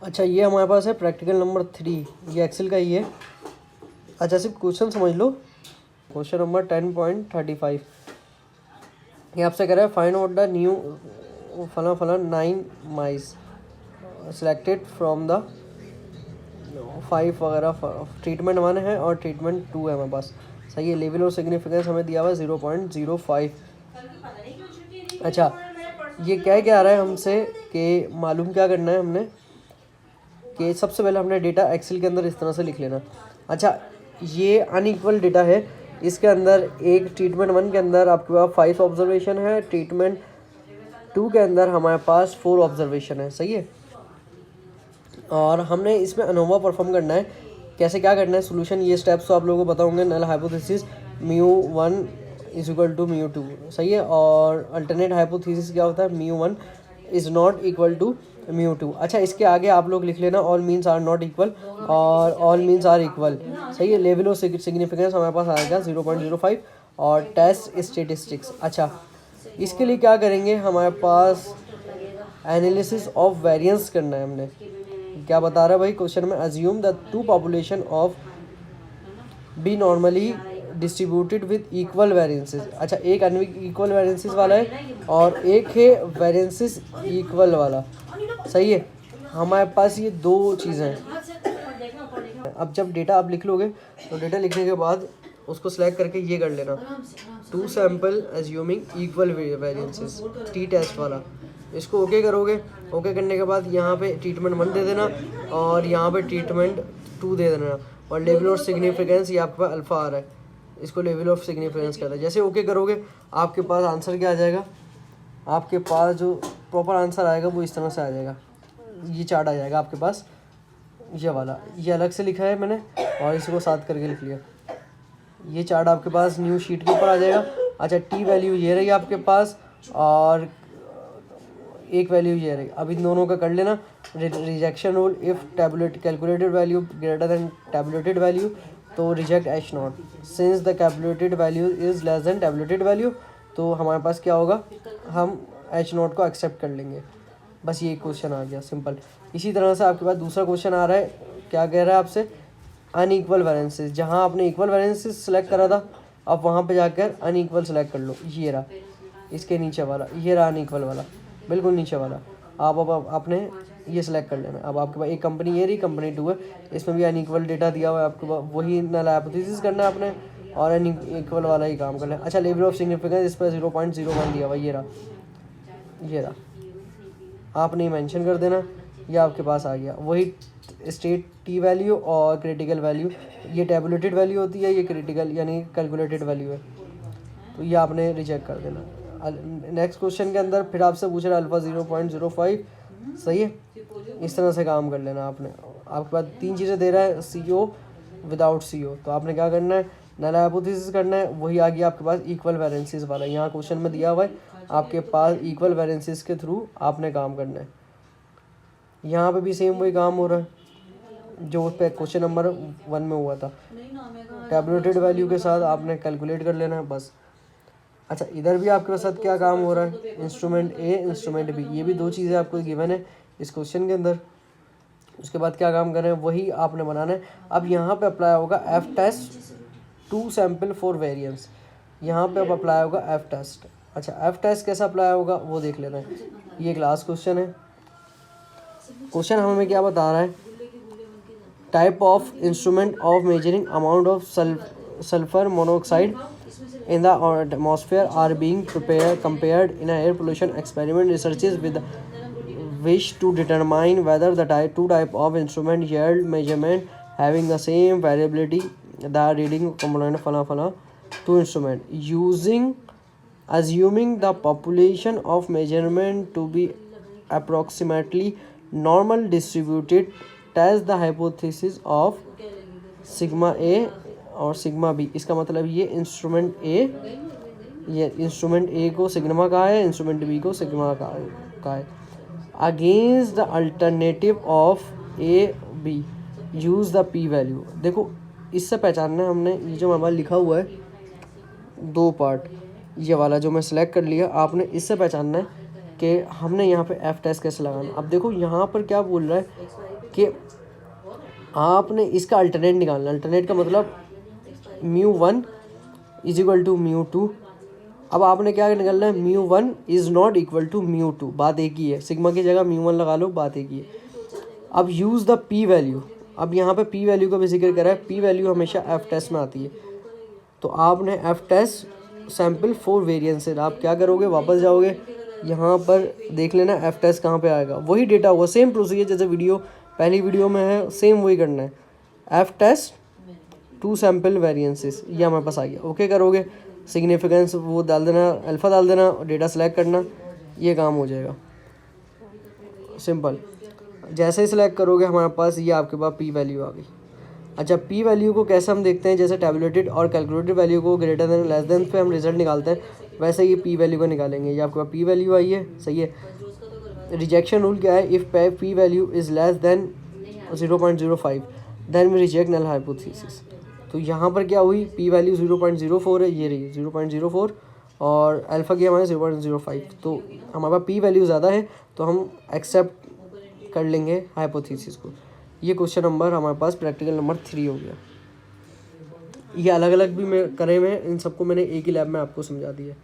अच्छा ये हमारे पास है प्रैक्टिकल नंबर 3, ये एक्सेल का ही है। अच्छा सिर्फ क्वेश्चन समझ लो। क्वेश्चन नंबर 10.35 ये आपसे कह रहा है फाइंड आउट द न्यू फला फला 9 माइस सिलेक्टेड फ्रॉम द 5 वगैरह। ट्रीटमेंट 1 है और ट्रीटमेंट 2 है हमारे पास। सही है। लेवल और सिग्निफिकेंस हमें दिया हुआ है 0.05। अच्छा ये क्या आ रहा है हमसे कि मालूम क्या करना है हमने कि सबसे पहले हमने डेटा एक्सेल के अंदर इस तरह से लिख लेना। अच्छा ये अनइक्वल डेटा है, इसके अंदर एक ट्रीटमेंट 1 के अंदर आपके पास 5 ऑब्जर्वेशन है, ट्रीटमेंट 2 के अंदर हमारे पास 4 ऑब्जर्वेशन है। सही है। और हमने इसमें अनोवा परफॉर्म करना है। कैसे क्या करना है, सोल्यूशन ये स्टेप्स तो आप लोगों को पता होंगे। Null hypothesis μ1 is equal to μ2। सही है। और अल्टरनेट हाइपोथेसिस क्या होता है, μ1 इज़ नॉट इक्वल टू μ2। अच्छा इसके आगे आप लोग लिख लेना all means are not equal और ऑल मीन्स आर इक्वल। सही है। लेवल ऑफ सिग्निफिकेंस हमारे पास आएगा 0.05 और टेस्ट स्टेटिस्टिक्स। अच्छा इसके लिए क्या करेंगे, हमारे पास एनालिसिस ऑफ वेरिएंस करना है हमने। क्या बता रहा है भाई क्वेश्चन में, assume the two population of be normally distributed with equal variances. अच्छा एक अनइक्वल वेरिएंसेस वाला है और एक है वेरिएंसेस इक्वल वाला। सही है। हमारे पास ये दो चीज़ें हैं। अब जब डेटा आप लिख लोगे तो डेटा लिखने के बाद उसको सिलेक्ट करके ये कर लेना, two sample assuming equal variances, T test वाला। इसको ओके करोगे। ओके करने के बाद यहाँ पे ट्रीटमेंट 1 दे देना और यहाँ पे ट्रीटमेंट 2 दे देना। और लेवल ऑफ सिग्निफिकेंस ये आपके पास अल्फ़ा आ रहा है, इसको लेवल ऑफ सिग्निफिकेंस कहता है। जैसे ओके करोगे आपके पास आंसर क्या आ जाएगा, आपके पास जो प्रॉपर आंसर आएगा वो इस तरह से आ जाएगा। ये चार्ट आ जाएगा आपके पास, ये वाला, ये अलग से लिखा है मैंने और इसको साथ करके लिख लिया। ये चार्ट आपके पास न्यू शीट के ऊपर आ जाएगा। अच्छा टी वैल्यू ये रही आपके पास और एक वैल्यू ये रही। अब इन दोनों का कर लेना rejection rule. If tabulate calculated value greater than tabulated value तो reject H naught. Since the calculated value is less than tabulated value तो हमारे पास क्या होगा, हम एच नॉट को एक्सेप्ट कर लेंगे। बस ये क्वेश्चन आ गया सिंपल। इसी तरह से आपके पास दूसरा क्वेश्चन आ रहा है, क्या कह रहा है आपसे, अनइक्वल वेरिएंसेस। जहाँ आपने इक्वल वेरिएंसेस सेलेक्ट करा था अब वहाँ पे जाकर अनइक्वल सेलेक्ट कर लो। ये रहा इसके नीचे वाला, ये रहा अनइक्वल वाला बिल्कुल नीचे वाला। आप अब आपने ये सिलेक्ट कर लेना। अब आपके पास एक कंपनी ये रही, कंपनी 2 है, इसमें भी अनइक्वल डेटा दिया हुआ है आपके पास। वही नल हाइपोथेसिस करना है आपने और अनइक्वल वाला ही काम करना है। अच्छा लेवल ऑफ सिग्निफिकेंस इस पर 0.01 दिया हुआ, ये रहा आपने मेंशन कर देना। ये आपके पास आ गया वही स्टेट टी वैल्यू और क्रिटिकल वैल्यू। ये टैबुलेटेड वैल्यू होती है, ये क्रिटिकल यानी कैलकुलेटेड वैल्यू है, तो ये आपने रिजेक्ट कर देना। नेक्स्ट क्वेश्चन के अंदर फिर आपसे पूछ रहा है अल्फा 0.05। सही है। इस तरह से काम कर लेना आपने। आपके पास 3 चीज़ें दे रहा है, CO विदाउट CO, तो आपने क्या करना है, नल हाइपोथेसिस करना है। वही आ गया आपके पास इक्वल वेरिएंसेस वाला, यहाँ क्वेश्चन में दिया हुआ है आपके पास इक्वल वेरिएंसेस के थ्रू आपने काम करना है। यहाँ पे भी सेम वही काम हो रहा है जो उस पर क्वेश्चन नंबर 1 में हुआ था। टैबुलेटेड वैल्यू के साथ आपने कैलकुलेट कर लेना है बस। अच्छा इधर भी आपके साथ क्या काम हो रहा है, इंस्ट्रूमेंट A इंस्ट्रूमेंट B, ये भी 2 चीज़ें आपको गिवन है इस क्वेश्चन के अंदर। उसके बाद क्या काम कर रहे हैं वही आपने बनाना है। अब यहाँ पे अप्लाई होगा F test 2 sample for variance, यहाँ पे अब अप्लाई होगा एफ टेस्ट। अच्छा एफ टेस्ट कैसा अप्लाई होगा वो देख लेना है। ये क्लास क्वेश्चन है। क्वेश्चन हमें क्या बता रहा है, type of instrument of measuring amount of sulphur monoxide in the atmosphere are being compared in an air pollution experiment. Researchers with wish to determine whether the two type of instrument yield measurement having the same variability the reading component fala two instrument assuming the population of measurement to be approximately normal distributed, test the hypothesis of sigma A और sigma B. इसका मतलब ये instrument ए को sigma कहा है, instrument B को sigma कहा है। Against the alternative of A B use the P value. देखो इससे पहचानना है हमने, ये जो हमारा लिखा हुआ है 2 पार्ट, ये वाला जो मैं सिलेक्ट कर लिया, आपने इससे पहचानना है कि हमने यहाँ पे एफ टेस्ट कैसे लगाना। अब देखो यहाँ पर क्या बोल रहा है कि आपने इसका अल्टरनेट निकालना। अल्टरनेट का मतलब μ1 इज इक्वल टू μ2। अब आपने क्या निकालना है, μ1 इज़ नॉट इक्वल टू μ2, बात एक ही है, सिग्मा की जगह μ1 लगा लो, बात एक ही है। अब यूज़ द पी वैल्यू, अब यहाँ पे पी वैल्यू का भी जिक्र करा है। पी वैल्यू हमेशा एफ टेस्ट में आती है, तो आपने F test sample for variances, आप क्या करोगे, वापस जाओगे, यहाँ पर देख लेना एफ टेस्ट कहाँ पे आएगा, वही डेटा होगा, सेम प्रोसीजर जैसे पहली वीडियो में है, सेम वही करना है। F test two sample variances, ये हमारे पास आ गया। ओके करोगे, सिग्निफिकेंस वो डाल देना, अल्फ़ा डाल देना, डेटा सेलेक्ट करना, ये काम हो जाएगा सिंपल। जैसे ही सिलेक्ट करोगे हमारे पास ये आपके पास पी वैल्यू आ गई। अच्छा, पी वैल्यू को कैसे हम देखते हैं, जैसे टैबुलेटेड और कैलकुलेटेड वैल्यू को ग्रेटर देन लेस देन पे हम रिजल्ट निकालते हैं, वैसे ये पी वैल्यू को निकालेंगे। ये आपके पास पी वैल्यू आई है, सही है। रिजेक्शन रूल क्या है, if P value is less than 0.05 then we reject null hypothesis. तो यहाँ पर क्या हुई, पी वैल्यू 0.04 है, ये रही 0.04, और अल्फ़ा की हमारे 0.05, तो हमारे पास पी वैल्यू ज़्यादा है, तो हम एक्सेप्ट कर लेंगे हाइपोथेसिस को। ये क्वेश्चन नंबर हमारे पास प्रैक्टिकल नंबर 3 हो गया। ये अलग अलग भी मैं करे हुए हैं, इन सबको मैंने एक ही लैब में आपको समझा दिया।